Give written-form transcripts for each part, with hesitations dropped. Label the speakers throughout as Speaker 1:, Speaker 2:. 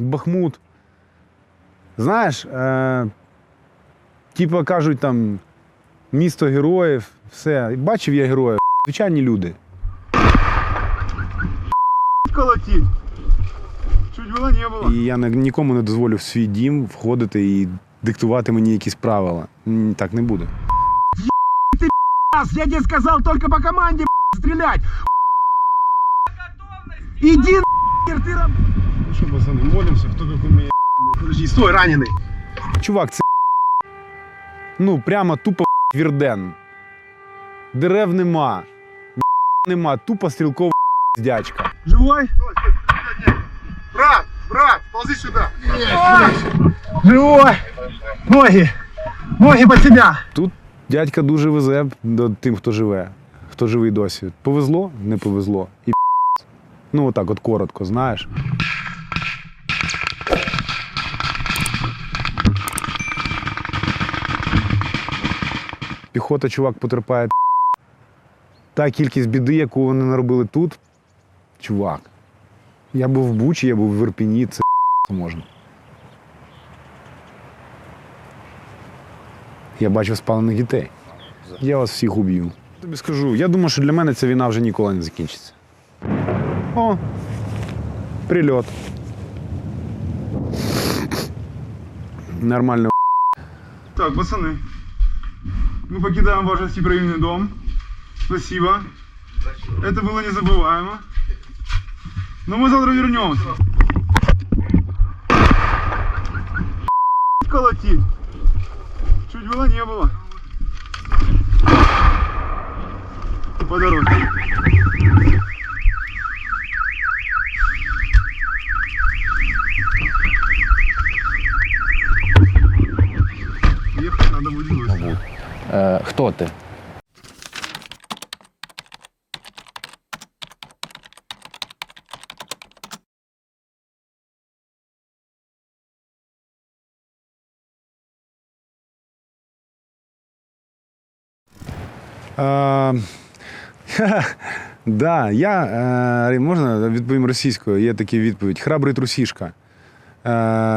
Speaker 1: Бахмут. Знаєш, типу кажуть там місто героїв, все. Бачив я героїв, звичайні люди.
Speaker 2: Колотить. Чуть було, не було.
Speaker 1: І я нікому не дозволю в свій дім входити і диктувати мені якісь правила. Так не буде.
Speaker 2: Я тебе сказал только по команде стрелять. Иди нахер, ты раб...
Speaker 1: Ну що, пацани, молимося, хто як уміє.
Speaker 2: Подожди, стой, раненый.
Speaker 1: Чувак, це ну прямо тупо Вірден. Дерев нема, нема, тупо стрілкова дядька.
Speaker 2: Живой?
Speaker 3: Брат, ползи сюда.
Speaker 2: Живой. Ноги под себя.
Speaker 1: Тут дядька дуже везе до тим, хто живе, хто живий досі. Повезло, не повезло. І ну отак от коротко, знаєш. Піхота, чувак, потерпає. Та кількість біди, яку вони наробили тут, чувак. Я був в Бучі, я був в Ірпіні, це можна. Я бачив спалених дітей. Я вас всіх уб'ю. Тобі скажу, я думаю, що для мене ця війна вже ніколи не закінчиться. О, прильот. Нормально.
Speaker 2: Так, пацаны, мы покидаем ваш гостеприимный дом. Спасибо. Это было незабываемо. Но мы завтра вернемся. Колотить. Чуть было, не было. По дороге. Ехать надо будет быстро.
Speaker 4: Хто ти?
Speaker 1: Да, я, можна відповім російською, є така відповідь. Храбрий трусішка.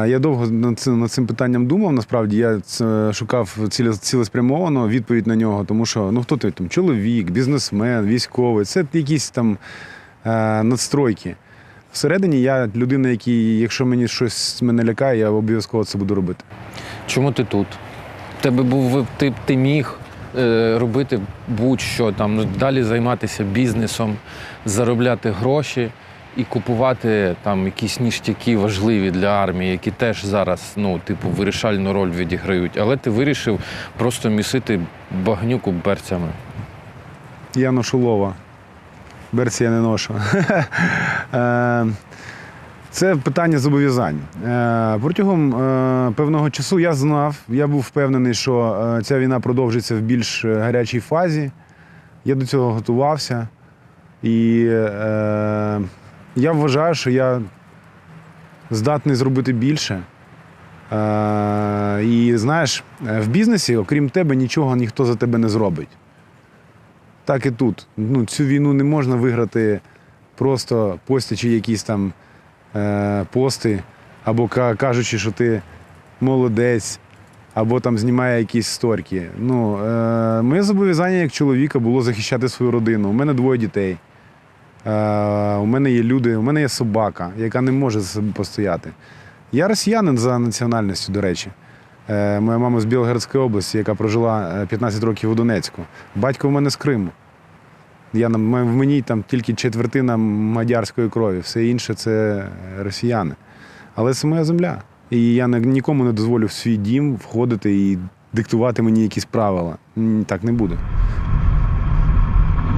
Speaker 1: Я довго над цим питанням думав, насправді, я шукав цілеспрямовано відповідь на нього, тому що, ну хто ти там, чоловік, бізнесмен, військовий, це якісь там надстройки. Всередині я людина, який, якщо мені щось мене лякає, я обов'язково це буду робити.
Speaker 4: Чому ти тут? Тебе був, ти міг робити будь-що, там, далі займатися бізнесом, заробляти гроші і купувати там якісь ніштяки важливі для армії, які теж зараз, ну, типу, вирішальну роль відіграють. Але ти вирішив просто місити багнюку берцями.
Speaker 1: Я ношу лова. Берці я не ношу. Це питання зобов'язань. Протягом певного часу я знав, я був впевнений, що ця війна продовжиться в більш гарячій фазі. Я до цього готувався. І я вважаю, що я здатний зробити більше. І знаєш, в бізнесі, окрім тебе, нічого ніхто за тебе не зробить. Так і тут. Ну, цю війну не можна виграти просто постячи якісь там пости, або кажучи, що ти молодець, або там знімає якісь сторіки. Ну, моє зобов'язання як чоловіка було захищати свою родину. У мене 2 дітей. У мене є люди, у мене є собака, яка не може за себе постояти. Я росіянин за національністю, до речі. Моя мама з Білгородської області, яка прожила 15 років у Донецьку. Батько у мене з Криму. В мені там тільки четвертина мадярської крові, все інше – це росіяни. Але це моя земля. І я нікому не дозволю в свій дім входити і диктувати мені якісь правила. Так не буде.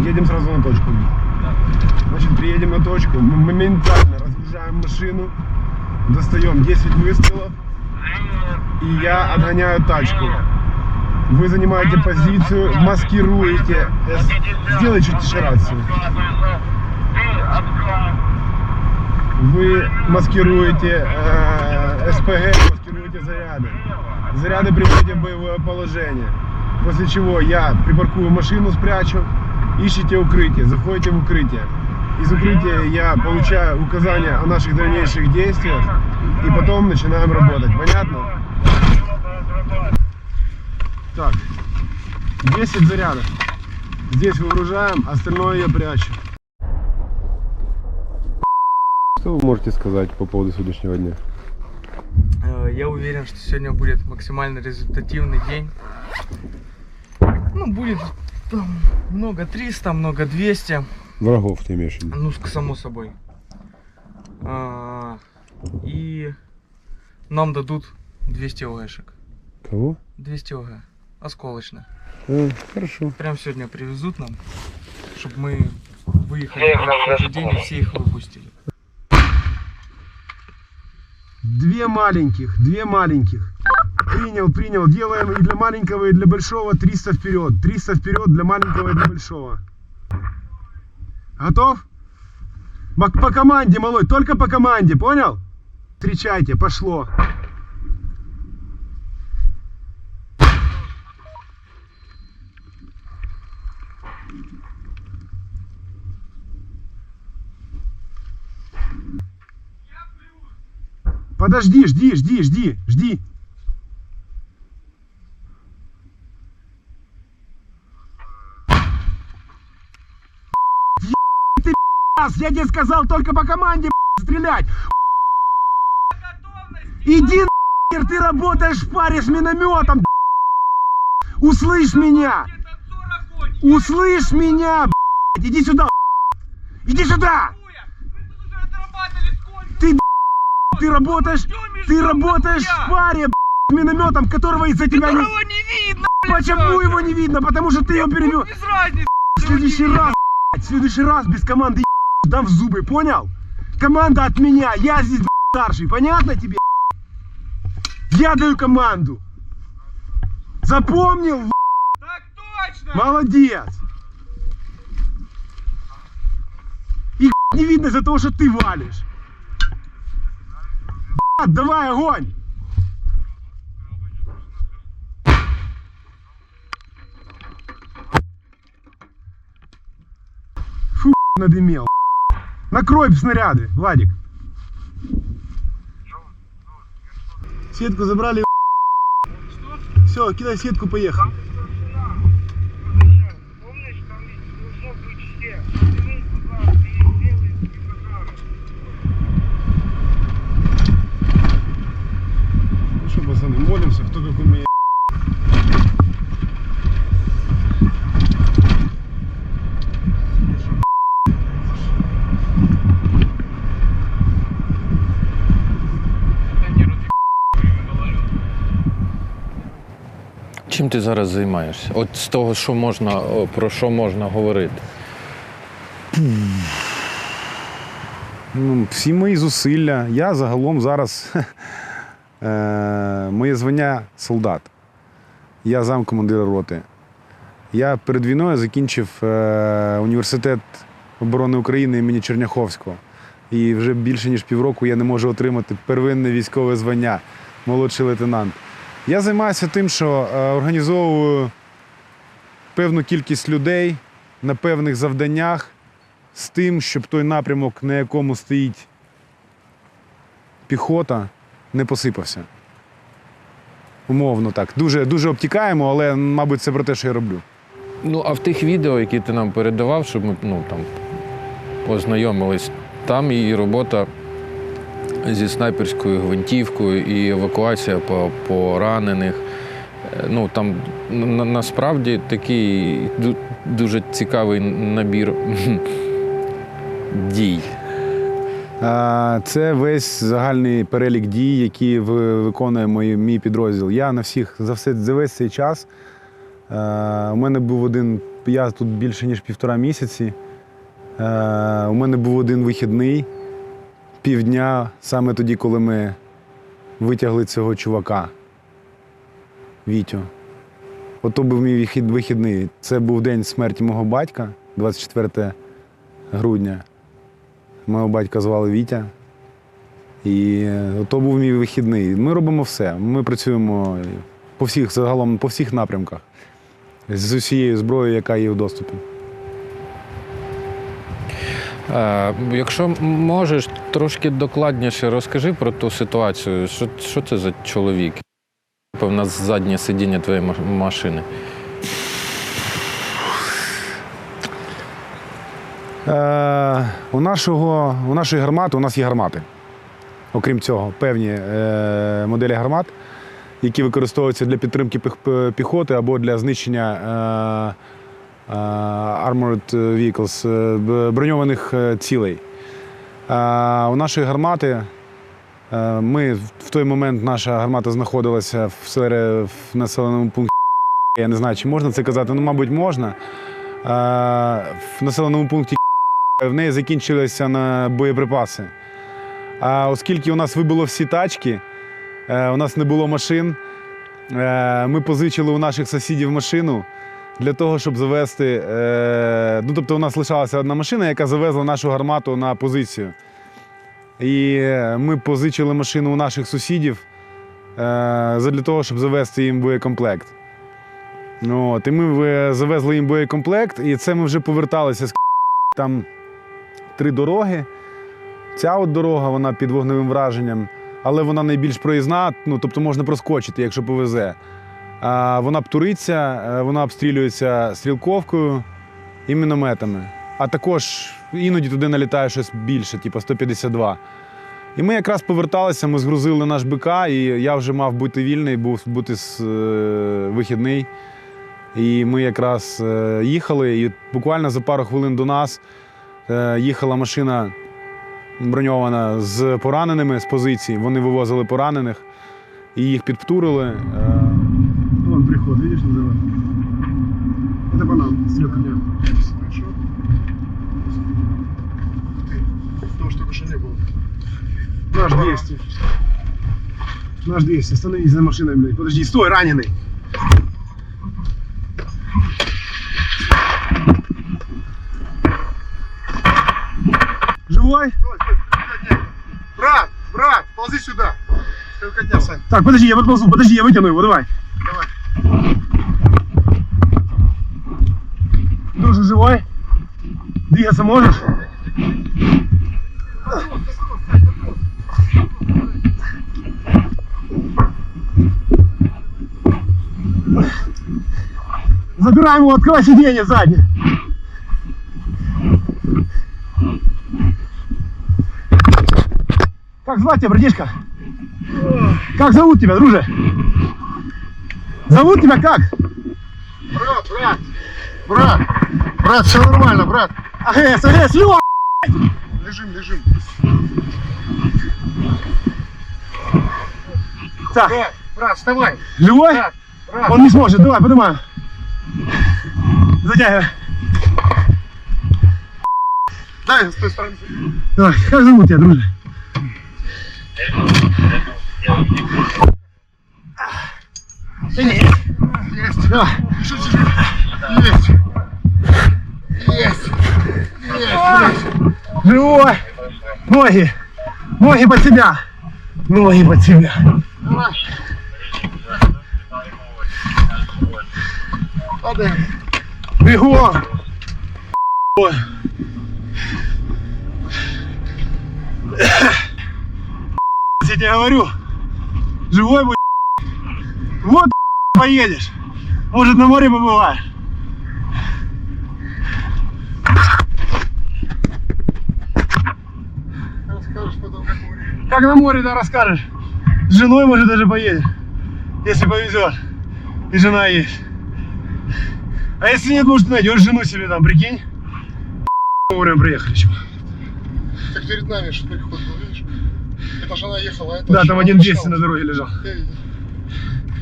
Speaker 2: Едем сразу на точку. Значит, приедем на точку, мы моментально разгружаем машину, достаем 10 выстрелов, и я отгоняю тачку. Вы занимаете позицию, маскируете. Сделай чуть тише рацию. Вы маскируете СПГ, маскируете заряды. Заряды приводите в боевое положение. После чего я припаркую машину, спрячу, ищите укрытие, заходите в укрытие. Из укрытия я получаю указания о наших дальнейших действиях и потом начинаем работать. Понятно? Так, 10 зарядов. Здесь выгружаем, остальное я прячу. Что вы можете сказать по поводу сегодняшнего дня?
Speaker 3: Я уверен, что сегодня будет максимально результативный день. Ну, будет там много 300, много 200.
Speaker 2: Врагов ты имеешь в виду?
Speaker 3: Ну, само собой. И нам дадут 200 ОГшек.
Speaker 2: Кого?
Speaker 3: 200 ОГ. Осколочных.
Speaker 2: Хорошо.
Speaker 3: Прям сегодня привезут нам, чтобы мы выехали в тот же день и все их выпустили.
Speaker 2: Две маленьких. Принял. Делаем и для маленького, и для большого 300 вперед. 300 вперед для маленького и для большого. Готов? По команде, малой, только по команде, понял? Встречайте, пошло. Подожди, жди. Ты, я тебе сказал только по команде стрелять. Иди нахер, ты работаешь в паре с минометом. Услышь меня. Услышь меня, иди сюда. Иди сюда. Ты работаешь в паре с минометом, которого из-за тебя не видно. Почему его не видно? Потому что ты его перевел. В следующий раз без команды дам в зубы, понял? Команда от меня, я здесь старший, понятно тебе? Я даю команду. Запомнил?
Speaker 3: Так точно!
Speaker 2: Молодец. И не видно из-за того, что ты валишь. Давай, огонь! Фу, надымел. Накрой снаряды, Владик. Сетку забрали. Все, кидай сетку, поехали. Ну что, пацаны, молимся, кто как умеет.
Speaker 4: Чим ти зараз займаєшся? От з того, що можна, про що можна говорити?
Speaker 1: Ну, всі мої зусилля. Я загалом зараз моє звання солдат. Я замкомандира роти. Я перед війною закінчив університет оборони України імені Черняховського. І вже більше ніж півроку я не можу отримати первинне військове звання молодший лейтенант. Я займаюся тим, що організовую певну кількість людей на певних завданнях з тим, щоб той напрямок, на якому стоїть піхота, не посипався. Умовно так. Дуже обтікаємо, але, мабуть, це про те, що я роблю.
Speaker 4: Ну, а в тих відео, які ти нам передавав, щоб ми там познайомились, там і робота зі снайперською гвинтівкою, і евакуація поранених. Ну, там насправді такий дуже цікавий набір дій.
Speaker 1: Це весь загальний перелік дій, які виконує мій підрозділ. Я за весь цей час, у мене був я тут більше ніж 1,5 місяці, у мене був один вихідний, півдня, саме тоді, коли ми витягли цього чувака, Вітю. Ото був мій вихідний. Це був день смерті мого батька, 24 грудня. Мого батька звали Вітя. І то був мій вихідний. Ми робимо все. Ми працюємо загалом по всіх напрямках. З усією зброєю, яка є в доступі.
Speaker 4: Якщо можеш, трошки докладніше розкажи про ту ситуацію. Що це за чоловік? Певно, заднє сидіння твоєї машини.
Speaker 1: У нашої гармати, у нас є гармати. Окрім цього, певні моделі гармат, які використовуються для підтримки піхоти або для знищення armored vehicles, броньованих цілей. У нашої гармати, в той момент наша гармата знаходилася в населеному пункті, я не знаю, чи можна це казати, ну, мабуть, можна. В населеному пункті в неї закінчилися на боєприпаси. А оскільки у нас вибило всі тачки, у нас не було машин, ми позичили у наших сусідів машину для того, щоб завести. Ну, тобто у нас лишалася одна машина, яка завезла нашу гармату на позицію. І ми позичили машину у наших сусідів для того, щоб завести їм боєкомплект. От, і ми завезли їм боєкомплект, і це ми вже поверталися з там 3 дороги. Ця от дорога, вона під вогневим враженням, але вона найбільш проїзна, ну, тобто можна проскочити, якщо повезе. Вона птуриться, вона обстрілюється стрілковкою і мінометами. А також іноді туди налітає щось більше, типу 152. І ми якраз поверталися, ми згрузили наш БК, і я вже мав бути вільний, бути вихідний. І ми якраз їхали, і буквально за пару хвилин до нас їхала машина броньована з пораненими з позиції. Вони вивозили поранених і їх підптурили.
Speaker 2: Вон приход, видишь, называется? Это банан, стрелка дня. Хорошо. Потому что только что не было. Наш 200. Наш 200. Остановись за машиной, блядь. Подожди, стой, раненый. Живой?
Speaker 5: Стой, брат, ползи сюда. Стрелкотня, Сань.
Speaker 2: Так, подожди, я подползу, подожди, я вытяну его, давай.
Speaker 5: Давай.
Speaker 2: Друже, живой? Двигаться можешь? Забираем его, открывай сиденье заднее. Как звать тебя, братишка? Как зовут тебя, друже? Зовут тебя как?
Speaker 5: Брат, все нормально, брат.
Speaker 2: АГС, ё!
Speaker 5: Лежим.
Speaker 2: Так,
Speaker 5: Брат, вставай.
Speaker 2: живой?
Speaker 5: Брат.
Speaker 2: Он не сможет, давай, поднимаем. Затягивай.
Speaker 5: Дай с той стороны.
Speaker 2: Давай, как зовут тебя, друже?
Speaker 5: Есть.
Speaker 2: Давай.
Speaker 5: Есть. Есть.
Speaker 2: Живой. Ноги под себя. Ноги под себя.
Speaker 5: Падаем.
Speaker 2: Бегом. Ой. Я тебе говорю, живой будь. Вот поедешь. Может, на море побываешь.
Speaker 5: Расскажешь потом, как море.
Speaker 2: Как на море, да, расскажешь. С женой, может, даже поедешь. Если повезет. И жена есть. А если нет, может, найдешь жену себе там, прикинь. Вовремя приехали, чего.
Speaker 5: Так перед нами же переход был, видишь? Это же она ехала, а это
Speaker 2: Да,
Speaker 5: же
Speaker 2: там
Speaker 5: он
Speaker 2: один 200
Speaker 5: мешал.
Speaker 2: на дороге лежал.
Speaker 5: Я видел.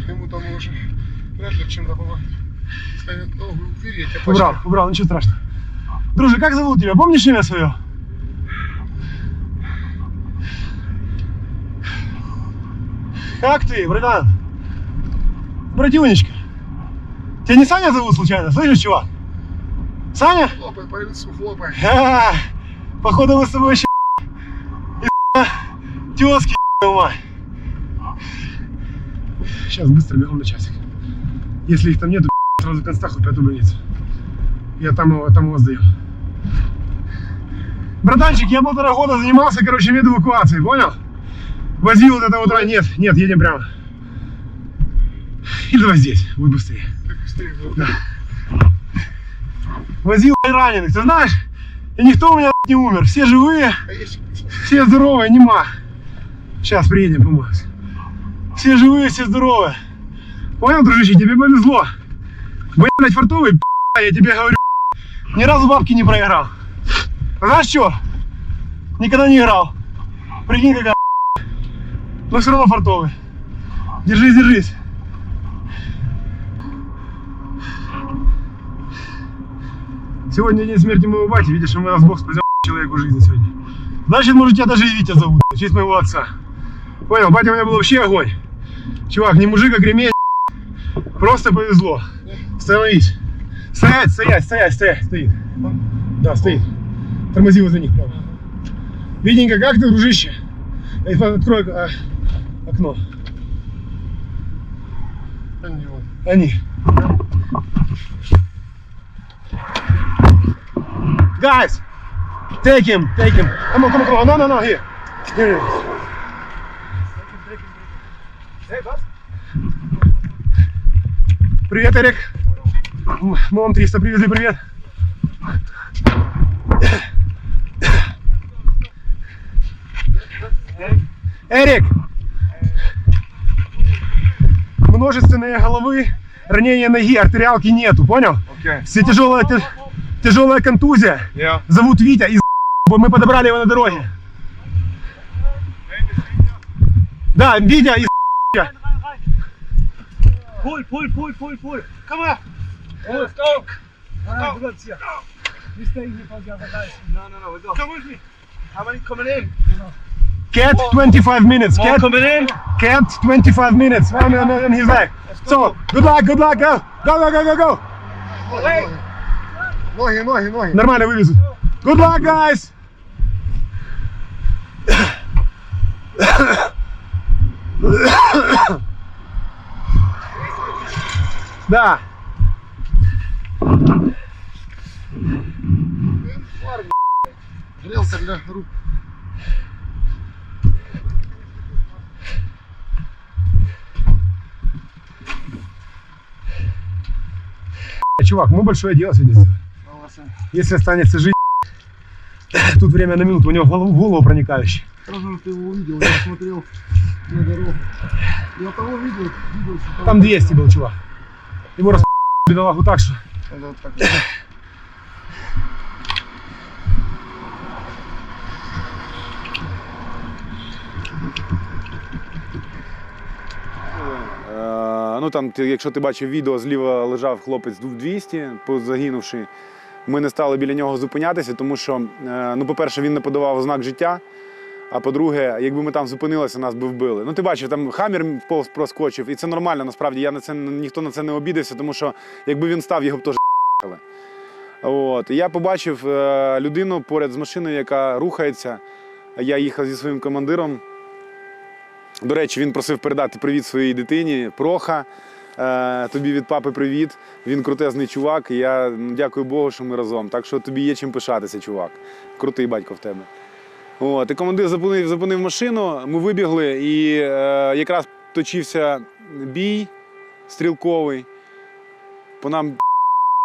Speaker 5: Ему там уже вряд ли чем-то помогать. Ставят ногу, уверить, я
Speaker 2: Убрал, ничего страшного. Друже, как зовут тебя? Помнишь имя свое? Как ты, братан? Братюнечка. Тебя не Саня зовут случайно? Слышишь, чувак? Саня?
Speaker 5: Хлопай по лицу, хлопай.
Speaker 2: Ха-ха. Походу мы с тобой еще тёзки, мать. Сейчас быстро бегом на часик. Если их там нету, сразу к Констаху в 5-ю больницу. Я там его сдаю. Братанчик, я 1,5 года занимался, короче, медэвакуацией, понял? Возил вот это вот... Нет, едем прямо. Или давай здесь, будет быстрее. Да. Возил раненых, ты знаешь? И никто у меня не умер. Все живые, все здоровые, нема. Сейчас приедем, помоемся. Все живые, все здоровые. Понял, дружище, тебе повезло. Блять, фартовый, я тебе говорю. Ни разу бабки не проиграл. А знаешь что? Никогда не играл. Прикинь, какая. Но все равно фартовый. Держись, держись. Сегодня день смерти моего бати. Видишь, мы нас Бог спасет человеку жизни сегодня. Значит, может, тебя даже и Витя зовут. В честь моего отца. Понял, батя у меня был вообще огонь. Чувак, не мужик, а кремень. Просто повезло. Становись. Стоять, стоять, стоять, стоять. Стоит. Да, стоит. Тормози возле них, правда. Видненько, как ты, дружище? Открой окно. Они. Guys, take him. Come on. No, here. Here. Привет, Эрик. Мы вам 300 привезли, привет. Эрик! Множественные головы, ранения ноги, артериалки нету, понял? Все тяжелая контузия. Зовут Витя из мы подобрали его на дороге. Да, Витя из
Speaker 3: Pull. Come on. Let's go. We stay here for the other guys. No, we go. Come with me. How many coming in?
Speaker 2: Cat 25 minutes.
Speaker 3: More coming in.
Speaker 2: Cat 25 minutes. And he's like, so good luck. Go.
Speaker 3: Hey.
Speaker 5: Ноги.
Speaker 2: Нормально вывезут. Good luck, guys. Да.
Speaker 5: Грелся для рук.
Speaker 2: Чувак, мы большое дело сегодня сделали. Если останется жить, тут время на минуту, у него в голову проникающий.
Speaker 5: Сразу ты его увидел, я смотрел на дорогу. Я того видел, что
Speaker 2: Там 200 был, чувак. Его бедолагу так, что...
Speaker 5: это так.
Speaker 1: Ну там, якщо ти бачив відео, зліва лежав хлопець 200, загинувши. Ми не стали біля нього зупинятися, тому що, ну, по-перше, він не подавав ознак життя, а по-друге, якби ми там зупинилися, нас би вбили. Ну, ти бачив, там хаммер повз проскочив, і це нормально, насправді, ніхто на це не обідався, тому що, якби він став, його б теж ***ли. От. І я побачив людину поряд з машиною, яка рухається. Я їхав зі своїм командиром. До речі, він просив передати привіт своїй дитині, Проха. Тобі від папи привіт. Він крутезний чувак, і я дякую Богу, що ми разом. Так що тобі є чим пишатися, чувак. Крутий батько в тебе. От. І командир зупинив машину, ми вибігли, і якраз точився бій стрілковий. По нам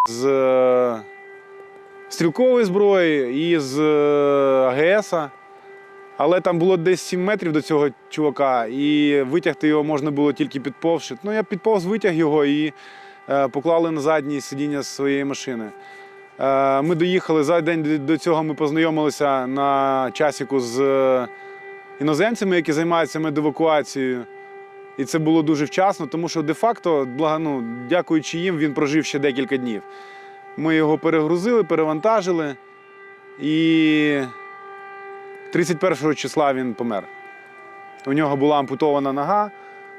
Speaker 1: з стрілкової зброї і з АГС-а. Але там було десь 7 метрів до цього чувака, і витягти його можна було тільки підповзши. Ну, я підповз, витяг його і поклали на заднє сидіння своєї машини. Ми доїхали, за день до цього ми познайомилися на часіку з іноземцями, які займаються медевакуацією. І це було дуже вчасно, тому що де-факто, дякуючи їм, він прожив ще декілька днів. Ми його перегрузили, перевантажили, і 31 числа він помер. У нього була ампутована нога,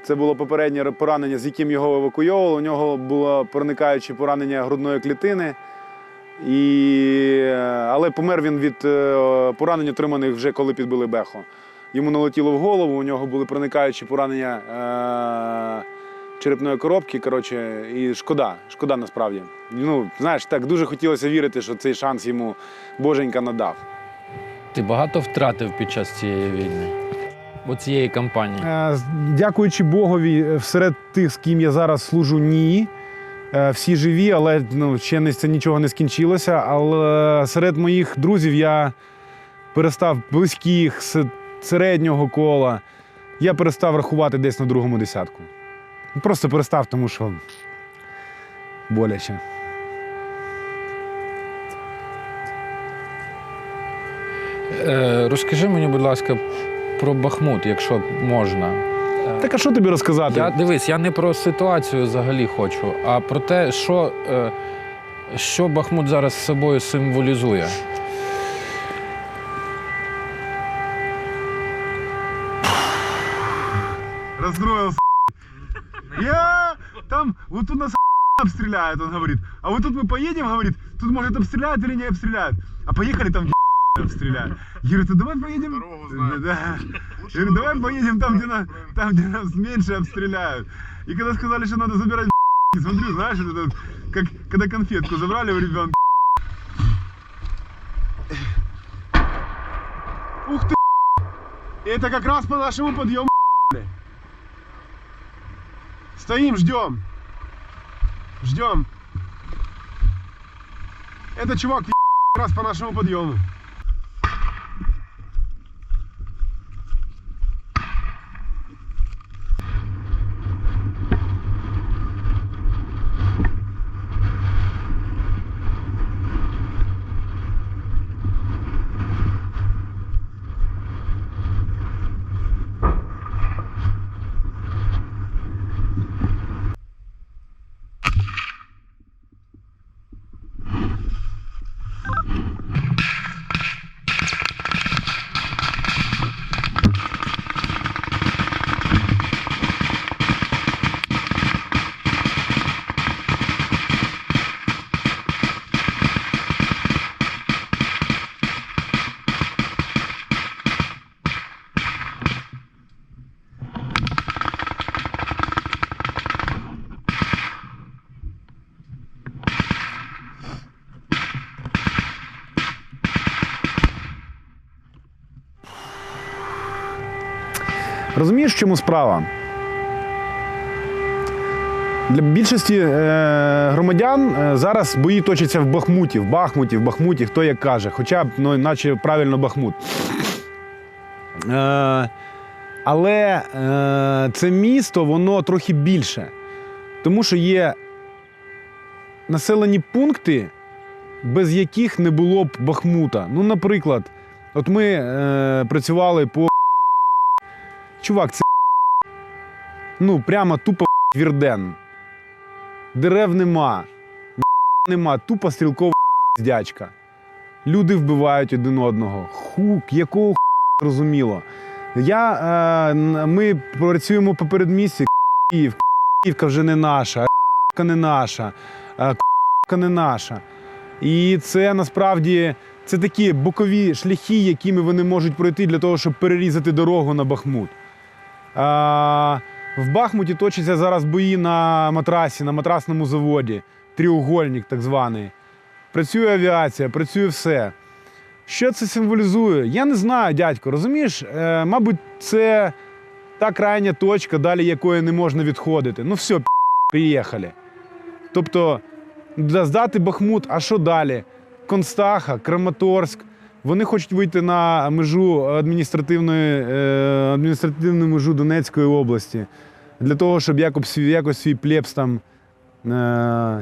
Speaker 1: це було попереднє поранення, з яким його евакуйовували. У нього було проникаюче поранення грудної клітини. Але помер він від поранень, отриманих вже коли підбили бехо. Йому налетіло в голову, у нього були проникаючі поранення черепної коробки, коротше, і шкода насправді. Ну, знаєш, так дуже хотілося вірити, що цей шанс йому Боженька надав.
Speaker 4: Ти багато втратив під час цієї війни? Цієї кампанії?
Speaker 1: Дякуючи Богові, серед тих, з ким я зараз служу, ні. Всі живі, але ще це нічого не скінчилося. Але серед моїх друзів я перестав близьких, середнього кола. Я перестав рахувати десь на другому десятку. Просто перестав, тому що боляче.
Speaker 4: Розкажи мені, будь ласка, про Бахмут, якщо можна.
Speaker 1: Так а що тобі розказати?
Speaker 4: Дивись, я не про ситуацію взагалі хочу, а про те, що Бахмут зараз собою символізує.
Speaker 2: Расстроился. Я там, вот тут нас обстреляют, он говорит. А вот тут мы поедем, говорит, тут может обстреляют или не обстреляют. А поехали там обстреляют. Я говорю, ты давай поедем. Да. Я говорю, давай поедем там, где нас меньше обстреляют. И когда сказали, что надо забирать, смотрю, знаешь, это как когда конфетку забрали у ребенка. Ух ты! Это как раз по нашему подъему. Стоим, ждем. Ждем. Это чувак как раз по нашему подъему.
Speaker 1: Розумієш, в чому справа? Для більшості громадян зараз бої точаться в Бахмуті, хто як каже. Хоча б, наче правильно Бахмут. Але це місто, воно трохи більше. Тому що є населені пункти, без яких не було б Бахмута. Ну, наприклад, от ми працювали по... Чувак, це прямо тупо Вірден. Дерев нема, тупо стрілкова дячка. Люди вбивають один одного. Якого розуміло. Ми працюємо по передмісті, Київка вже не наша, не наша, не наша. І це насправді це такі бокові шляхи, якими вони можуть пройти для того, щоб перерізати дорогу на Бахмут. В Бахмуті точаться зараз бої на матрасі, на матрасному заводі. Тріугольник так званий. Працює авіація, працює все. Що це символізує? Я не знаю, дядько, розумієш? Мабуть, це та крайня точка, далі якої не можна відходити. Ну все, приїхали. Тобто, здати Бахмут, а що далі? Констаха, Краматорськ. Вони хочуть вийти на межу адміністративну межу Донецької області. Для того, щоб якось свій плебс там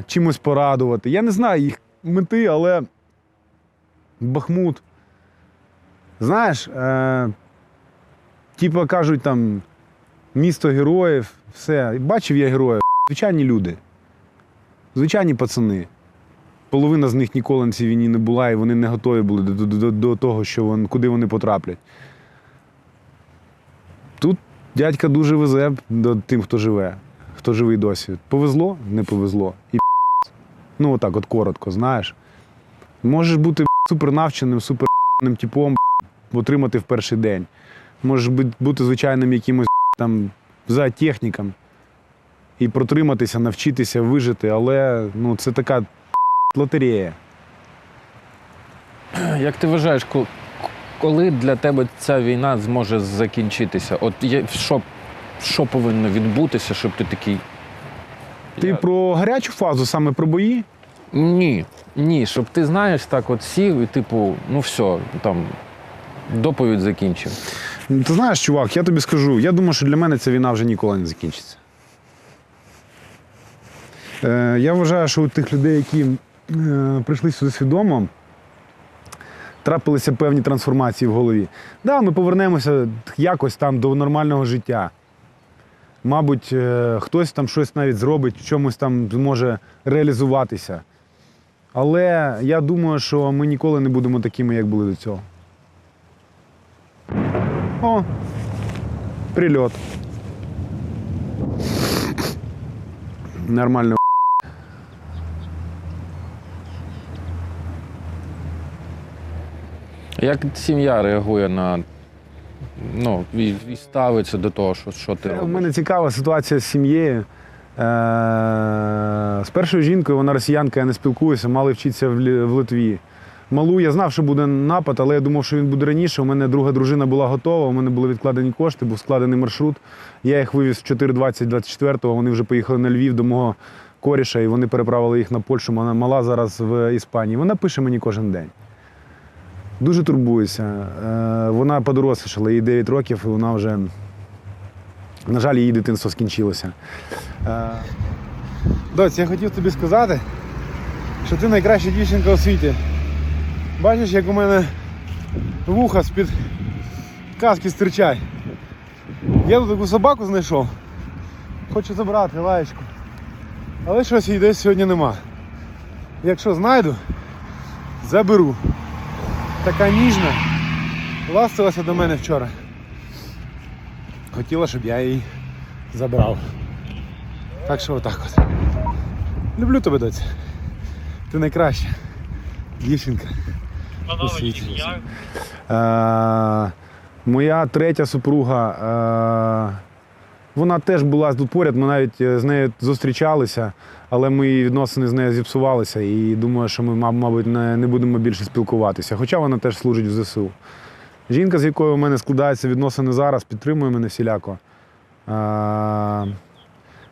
Speaker 1: чимось порадувати. Я не знаю їх мети, але Бахмут. Знаєш, типу кажуть там місто героїв, все. Бачив я героїв. Звичайні люди. Звичайні пацани. Половина з них ніколи на цій війні не була, і вони не готові були до того, куди вони потраплять. Тут дядька дуже везе до тим, хто живе, хто живий досі. Повезло? Не повезло. І отак от коротко, знаєш. Можеш бути супернавченим, суперним типом, отримати в перший день. Можеш бути звичайним якимось там зоотехніком і протриматися, навчитися, вижити, але це така лотерея.
Speaker 4: Як ти вважаєш, коли для тебе ця війна зможе закінчитися? От що повинно відбутися, щоб ти такий.
Speaker 1: Ти про гарячу фазу, саме про бої?
Speaker 4: Ні, щоб ти знаєш, так от сів і типу, ну все, там, доповідь закінчив.
Speaker 1: Ти знаєш, чувак, я тобі скажу, я думаю, що для мене ця війна вже ніколи не закінчиться. Я вважаю, що у тих людей, які прийшли сюди свідомо, трапилися певні трансформації в голові. Да, ми повернемося якось там до нормального життя. Мабуть, хтось там щось навіть зробить, в чомусь там зможе реалізуватися. Але я думаю, що ми ніколи не будемо такими, як були до цього. О, прильот. Нормально.
Speaker 4: Як сім'я реагує на, ну, і ставиться до того, що ти
Speaker 1: У
Speaker 4: робиш?
Speaker 1: мене цікава ситуація з сім'єю. З першою жінкою, вона росіянка, я не спілкуюся, мали вчитися в Литві. Малу, я знав, що буде напад, але я думав, що він буде раніше. У мене друга дружина була готова, у мене були відкладені кошти, був складений маршрут. Я їх вивіз в 4:20-24-го, вони вже поїхали на Львів до мого коріша, і вони переправили їх на Польщу. Мала зараз в Іспанії. Вона пише мені кожен день. Дуже турбується. Вона подорослішала, їй 9 років, і вона вже, на жаль, її дитинство скінчилося. Доць, я хотів тобі сказати, що ти найкраща дівчинка у світі. Бачиш, як у мене вуха з-під каски стирчать. Я тут таку собаку знайшов. Хочу забрати лаєчку. Але щось її десь сьогодні нема. Якщо знайду, заберу. Така ніжна. Ластилася до мене вчора. Хотіла, щоб я її забрав. Так що отак от. Люблю тебе, доця. Ти найкраща дівчинка у світі. Моя третя супруга, вона теж була тут поряд, ми навіть з нею зустрічалися, але мої відносини з нею зіпсувалися і думаю, що ми, мабуть, не будемо більше спілкуватися. Хоча вона теж служить в ЗСУ. Жінка, з якою у мене складаються відносини зараз, підтримує мене всіляко.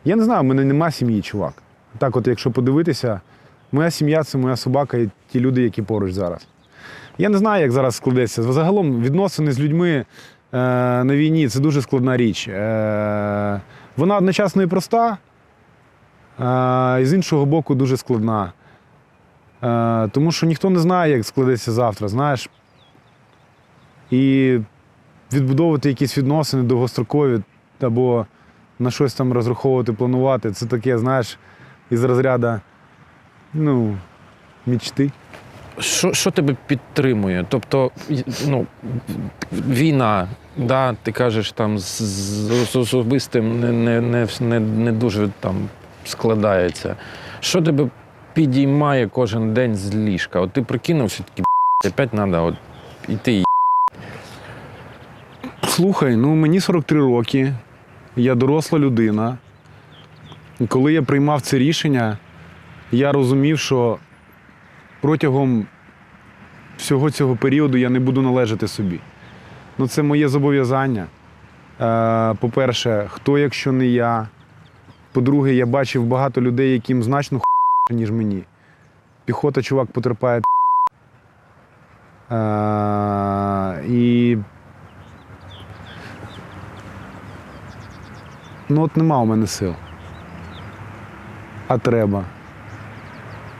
Speaker 1: Я не знаю, в мене нема сім'ї, чувак. Так от, якщо подивитися, моя сім'я – це моя собака і ті люди, які поруч зараз. Я не знаю, як зараз складеться. Загалом відносини з людьми на війні – це дуже складна річ. Вона одночасно і проста, і з іншого боку дуже складна. Тому що ніхто не знає, як складеться завтра, знаєш. І відбудовувати якісь відносини довгострокові або на щось там розраховувати, планувати – це таке, знаєш, із розряду, ну, мечти.
Speaker 4: Що тебе підтримує? Тобто, ну, війна, да, ти кажеш, там з особистим не дуже там складається. Що тебе підіймає кожен день з ліжка? От ти прикинувся, такий, опять треба от йти.
Speaker 1: Слухай, ну мені 43 роки, я доросла людина. І коли я приймав це рішення, я розумів, що протягом всього цього періоду я не буду належати собі. Ну, це моє зобов'язання. По-перше, хто, якщо не я. По-друге, я бачив багато людей, яким значно хуйніше, ніж мені. Піхота, чувак, потерпає. І ну от нема у мене сил. А треба.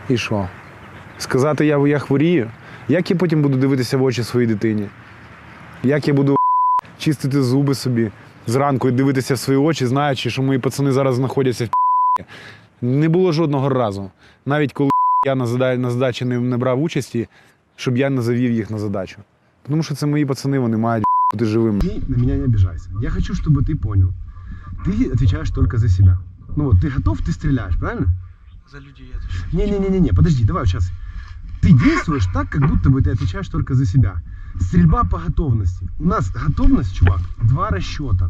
Speaker 1: І що? Сказати, я хворію? Як я потім буду дивитися в очі своїй дитині? Як я буду чистити зуби собі зранку і дивитися в свої очі, знаючи, що мої пацани зараз знаходяться в Не було жодного разу. Навіть коли я на задачі не брав участі, щоб я не завів їх на задачу. Тому що це мої пацани, вони мають бути живими.
Speaker 2: Ты на меня не обижайся. Я хочу, чтобы ты понял. Ты отвечаешь только за себя. Ну вот, ты готов, ты стреляешь, правильно?
Speaker 3: За людей я отвечаю.
Speaker 2: Не-не-не, подожди, давай сейчас. Ты действуешь так, как будто бы ты отвечаешь только за себя. Стрельба по готовности. У нас готовность, чувак, 2 расчета.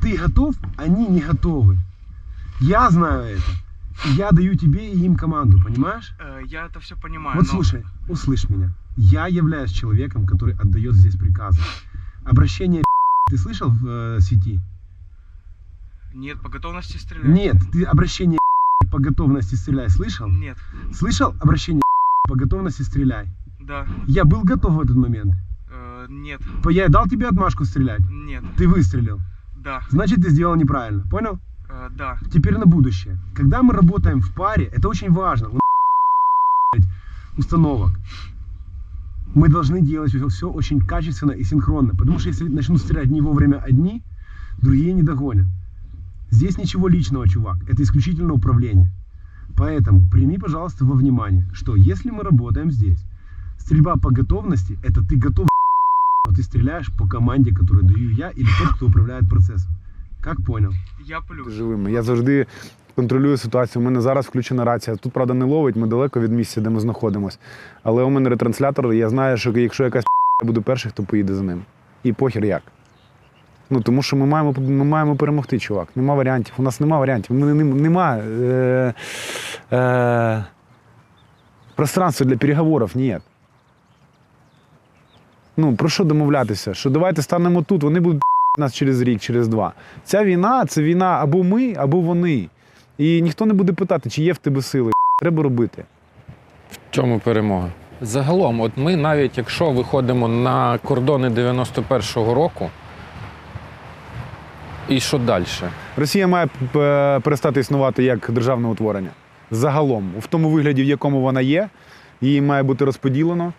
Speaker 2: Ты готов, они не готовы. Я знаю это. Я даю тебе и им команду, понимаешь?
Speaker 3: Я это все понимаю,
Speaker 2: Вот
Speaker 3: но...
Speaker 2: слушай, услышь меня. Я являюсь человеком, который отдает здесь приказы. Обращение ты слышал в сети?
Speaker 3: Нет, по готовности стрелять.
Speaker 2: Нет, ты обращение по готовности стреляй слышал?
Speaker 3: Нет,
Speaker 2: Слышал обращение по готовности стреляй?
Speaker 3: да,
Speaker 2: Я был готов в этот момент.
Speaker 3: нет,
Speaker 2: Я дал тебе отмашку стрелять.
Speaker 3: нет,
Speaker 2: Ты выстрелил.
Speaker 3: да,
Speaker 2: Значит, ты сделал неправильно. Понял?
Speaker 3: да.
Speaker 2: Теперь на будущее. Когда мы работаем в паре, это очень важно. У установок. Мы должны делать все очень качественно и синхронно. Потому что если начнут стрелять не вовремя одни, другие не догонят. Здесь ничего личного, чувак. Это исключительно управление. Поэтому прими, пожалуйста, во внимание, что если мы работаем здесь, стрельба по готовности, это ты готов, но ты стреляешь по команде, которую даю я, или тот, кто управляет процессом. Как понял?
Speaker 3: Я плюс.
Speaker 1: Живими. Я завжди контролюю ситуацію. У мене зараз включена рація. Тут, правда, не ловить, ми далеко від місця, де ми знаходимося. Але у мене ретранслятор, і я знаю, що якщо якась буде перший, хто поїде за ним. І похер як. Ну, тому що ми маємо перемогти, чувак. Нема варіантів. У нас нема варіантів. Нема пространства для переговорів, ні. Ну, про що домовлятися? Що давайте станемо тут, вони будуть нас через рік, через два. Ця війна, це війна або ми, або вони. І ніхто не буде питати, чи є в тебе сили. Треба робити.
Speaker 4: В чому перемога? Загалом, от ми навіть якщо виходимо на кордони 91-го року, і що далі?
Speaker 1: Росія має перестати існувати як державне утворення. Загалом, в тому вигляді, в якому вона є, її має бути розподілено.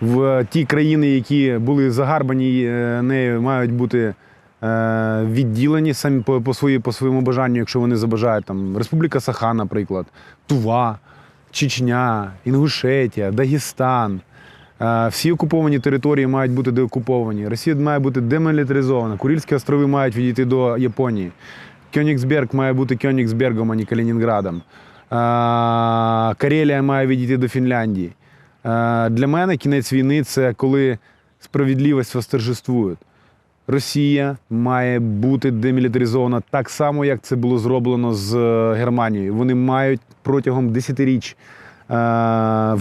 Speaker 1: В ті країни, які були загарбані нею, мають бути відділені самі по своєму бажанню, якщо вони забажають. Там, Республіка Саха, наприклад, Тува, Чечня, Інгушетія, Дагестан. Всі окуповані території мають бути деокуповані. Росія має бути демілітаризована. Курильські острови мають відійти до Японії. Кёнігсберг має бути Кёнігсбергом, а не Калінінградом. Карелія має відійти до Фінляндії. Для мене кінець війни – це коли справедливість восторжествує. Росія має бути демілітаризована так само, як це було зроблено з Германією. Вони мають протягом десятиріч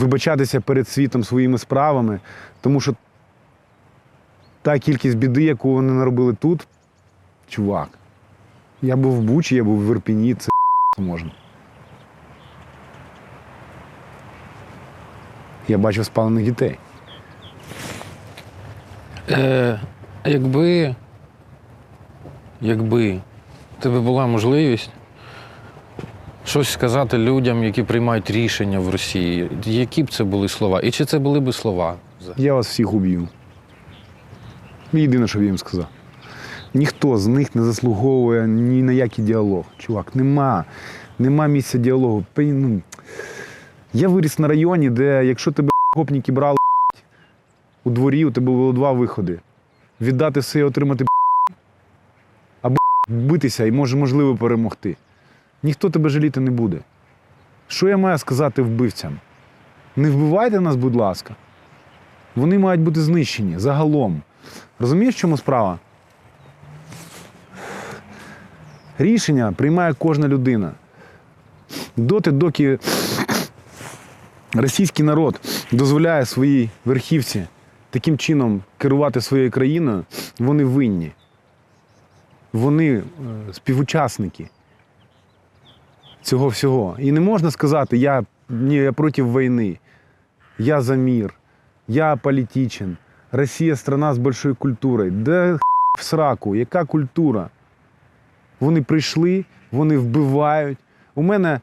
Speaker 1: вибачатися перед світом своїми справами, тому що та кількість біди, яку вони наробили тут, чувак, я був в Бучі, я був в Ірпіні, це можна. Я бачив спалених дітей.
Speaker 4: Якби в тебе була можливість щось сказати людям, які приймають рішення в Росії, які б це були слова? І чи це були б слова?
Speaker 1: Я вас всіх уб'ю. Єдине, що б я їм сказав. Ніхто з них не заслуговує ні на який діалог. Чувак, нема місця діалогу. Я виріс на районі, де якщо тебе гопніки брали у дворі, у тебе було два виходи. Віддати все і отримати або битися і можливо перемогти. Ніхто тебе жаліти не буде. Що я маю сказати вбивцям? Не вбивайте нас, будь ласка. Вони мають бути знищені загалом. Розумієш, в чому справа? Рішення приймає кожна людина. Доки російський народ дозволяє своїй верхівці таким чином керувати своєю країною, вони винні. Вони співучасники цього всього. І не можна сказати, я проти війни, я за мир, я політичен, Росія – страна з великою культурою. Да в сраку, яка культура? Вони прийшли, вони вбивають. У мене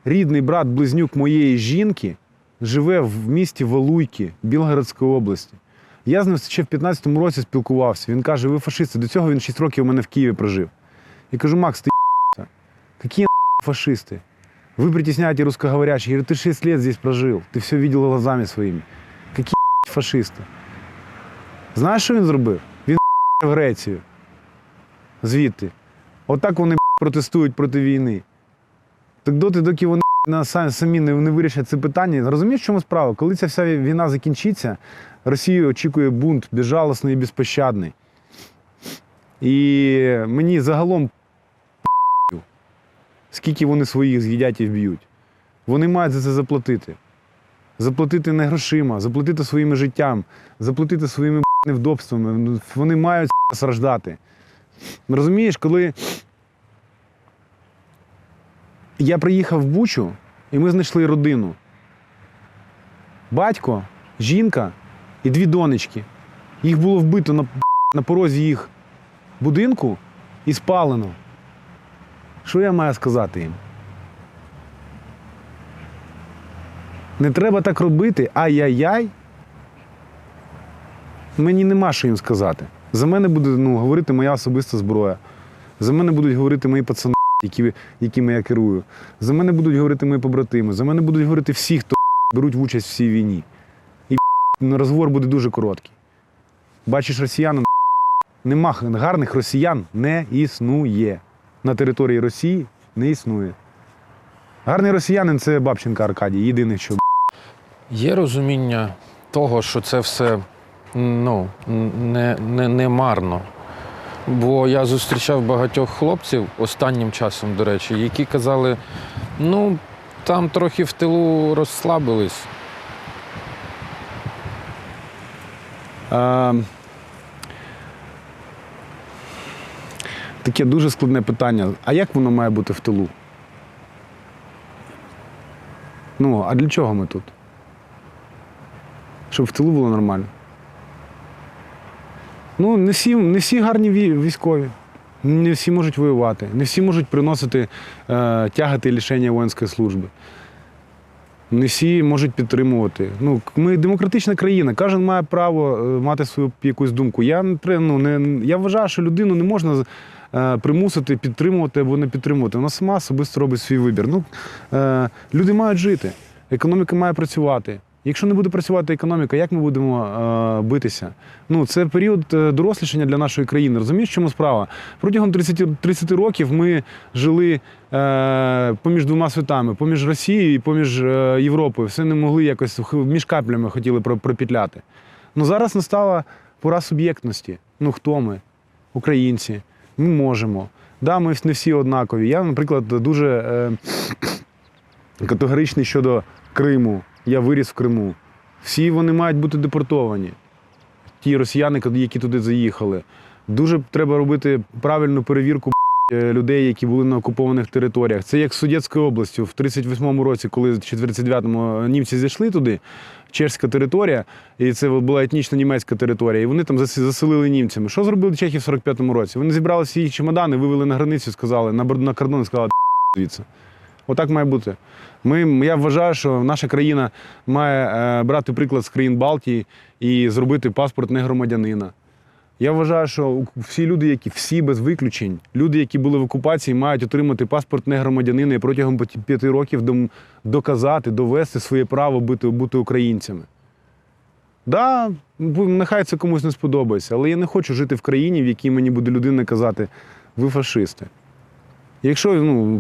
Speaker 1: рідний брат-близнюк моєї жінки живе в місті Валуйки Білгородської області. Я з ним ще в 15-му році спілкувався. Він каже, ви фашисти. До цього він 6 років у мене в Києві прожив. Я кажу, Макс, ти які фашисти? Ви притесняєте русскоговорящих. Я говорю, ти 6 років здесь прожив. Ти все бачив глазами своїми. Які фашисти? Знаєш, що він зробив? Він в Грецію. Звідти. Отак вони протестують проти війни. Так доки вони самі не вирішать це питання. Розумієш, в чому справа? Коли ця вся війна закінчиться, Росію очікує бунт безжалісний і безпощадний. І мені загалом скільки вони своїх з'їдять і вб'ють. Вони мають за це заплатити. Заплатити не грошима, заплатити своїм життям, заплатити своїми невдобствами. Вони мають страждати. Розумієш, коли я приїхав в Бучу, і ми знайшли родину. Батько, жінка і 2 донечки. Їх було вбито на порозі їх будинку і спалено. Що я маю сказати їм? Не треба так робити, ай-яй-яй. Мені нема що їм сказати. За мене буде говорити моя особиста зброя. За мене будуть говорити мої пацани, якими я керую. За мене будуть говорити мої побратими. За мене будуть говорити всі, хто беруть участь в цій війні. І розговор буде дуже короткий. Бачиш росіян, нема гарних росіян, не існує. На території Росії не існує. Гарний росіянин – це Бабченко Аркадій, єдиний, що
Speaker 4: Є розуміння того, що це все не марно. Бо я зустрічав багатьох хлопців останнім часом, до речі, які казали, там трохи в тилу розслабились.
Speaker 1: Таке дуже складне питання. А як воно має бути в тилу? А для чого ми тут? Щоб в тилу було нормально. Не всі гарні військові. Не всі можуть воювати. Не всі можуть приносити тягати рішення воїнської служби. Не всі можуть підтримувати. Ми демократична країна, кожен має право мати свою якусь думку. Я вважаю, що людину не можна примусити підтримувати або не підтримувати. Вона сама особисто робить свій вибір. Люди мають жити, економіка має працювати. Якщо не буде працювати економіка, як ми будемо битися? Це період дорослішання для нашої країни. Розумієш, в чому справа? Протягом 30 років ми жили поміж 2 світами, поміж Росією і поміж Європою. Все не могли якось, між каплями хотіли пропетляти. Зараз настала пора суб'єктності. Хто ми? Українці. Ми можемо. Да, ми не всі однакові. Я, наприклад, дуже категоричний щодо Криму. Я виріс в Криму. Всі вони мають бути депортовані. Ті росіяни, які туди заїхали. Дуже треба робити правильну перевірку людей, які були на окупованих територіях. Це як з Судетською областю. В 38-му році, коли в 39-му німці зайшли туди, чеська територія, і це була етнічно німецька територія, і вони там заселили німцями. Що зробили чехи в 45-му році? Вони зібрали всі їх чемодани, вивели на границю, сказали, на кордон, сказали, звідси. Отак має бути. Я вважаю, що наша країна має брати приклад з країн Балтії і зробити паспорт негромадянина. Я вважаю, що всі люди, всі без виключень, люди, які були в окупації, мають отримати паспорт негромадянина і протягом 5 років доказати, довести своє право бути українцями. Да, нехай це комусь не сподобається, але я не хочу жити в країні, в якій мені буде людина казати, ви фашисти. Якщо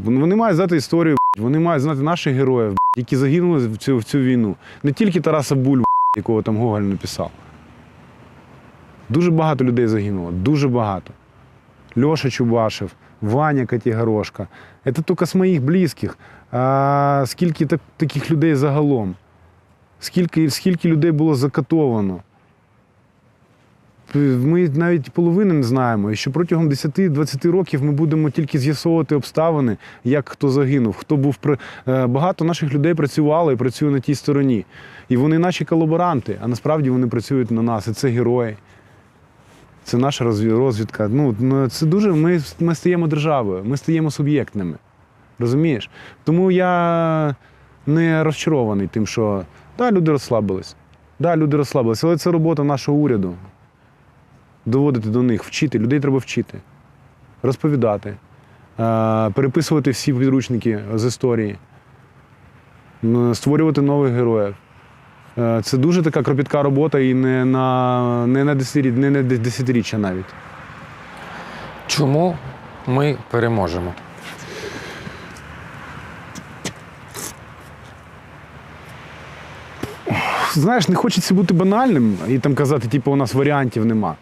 Speaker 1: вони мають знати історію, вони мають знати наших героїв, які загинули в цю війну. Не тільки Тараса Бульбу, якого там Гоголь написав. Дуже багато людей загинуло, дуже багато. Льоша Чубашев, Ваня Катігорошка. Це тільки з моїх близьких. А скільки таких людей загалом? Скільки людей було закатовано? Ми навіть половини не знаємо. І що протягом 10-20 років ми будемо тільки з'ясовувати обставини, як хто загинув, хто був. Багато наших людей працювало і працює на тій стороні. І вони наші колаборанти, а насправді вони працюють на нас. І це герої. Це наша розвідка. Це дуже, ми стаємо державою, ми стаємо суб'єктними. Розумієш? Тому я не розчарований тим, що люди розслабились. Люди розслабились, але це робота нашого уряду. Доводити до них, вчити. Людей треба вчити, розповідати, переписувати всі підручники з історії, створювати нових героїв. Це дуже така кропітка робота і не на десятиріччя навіть.
Speaker 4: Чому ми переможемо?
Speaker 1: Знаєш, не хочеться бути банальним і там казати, у нас варіантів нема.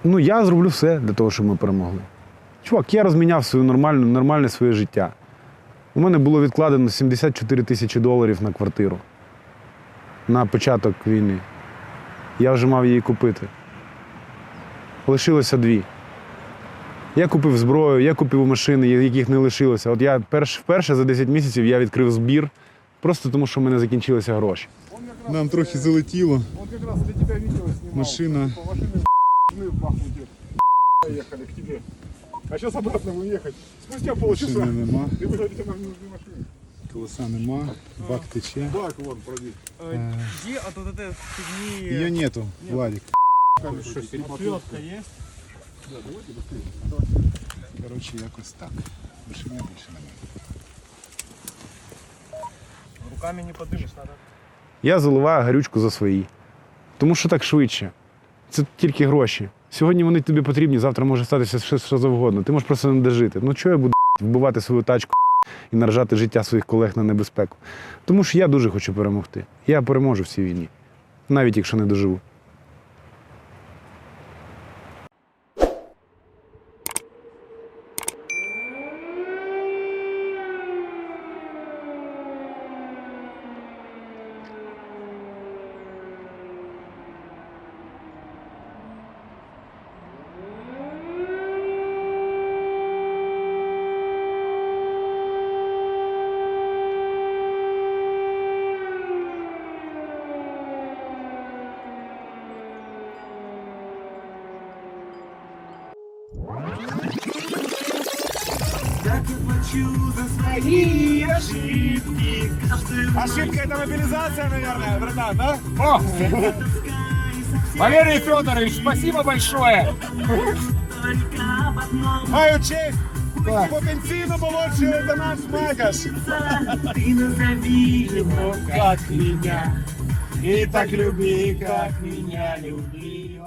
Speaker 1: Ну, я зроблю все для того, щоб ми перемогли. Чувак, я розміняв своє нормальне своє життя. У мене було відкладено 74 тисячі доларів на квартиру. На початок війни. Я вже мав її купити. Лишилося 2. Я купив зброю, я купив машини, яких не лишилося. От я вперше за 10 місяців я відкрив збір, просто тому що в мене закінчилися гроші.
Speaker 6: Нам трохи залетіло.
Speaker 5: Он как раз для тебя видео снимал.
Speaker 6: Машина.
Speaker 5: По машине с***ны в Бахмуте. Ехали к тебе. А сейчас обратно будем ехать. Спустя полчаса.
Speaker 6: Машини нема,
Speaker 5: И вы хотите на машине.
Speaker 6: колеса нема, бак тече.
Speaker 5: Бак вон пробить.
Speaker 3: Где от вот этой фигни?
Speaker 6: Її нету, Владик.
Speaker 3: Плетка есть?
Speaker 6: Коротше, якось так. Машини більше немає.
Speaker 3: Руками не подышишь, надо.
Speaker 1: Я заливаю гарючку за свої. Тому що так швидше. Це тільки гроші. Сьогодні вони тобі потрібні, завтра може статися що завгодно. Ти можеш просто не дожити. Ну чого я буду вбивати свою тачку і наражати життя своїх колег на небезпеку? Тому що я дуже хочу перемогти. Я переможу в цій війні. Навіть якщо не доживу.
Speaker 2: Ошибка это мобилизация, наверное, братан, да?
Speaker 7: О! Валерий Федорович, спасибо большое!
Speaker 2: Маю честь! Потенційно молодший лейтенант Смакаш.
Speaker 7: Ты назови его как меня, и так люби, как меня люби.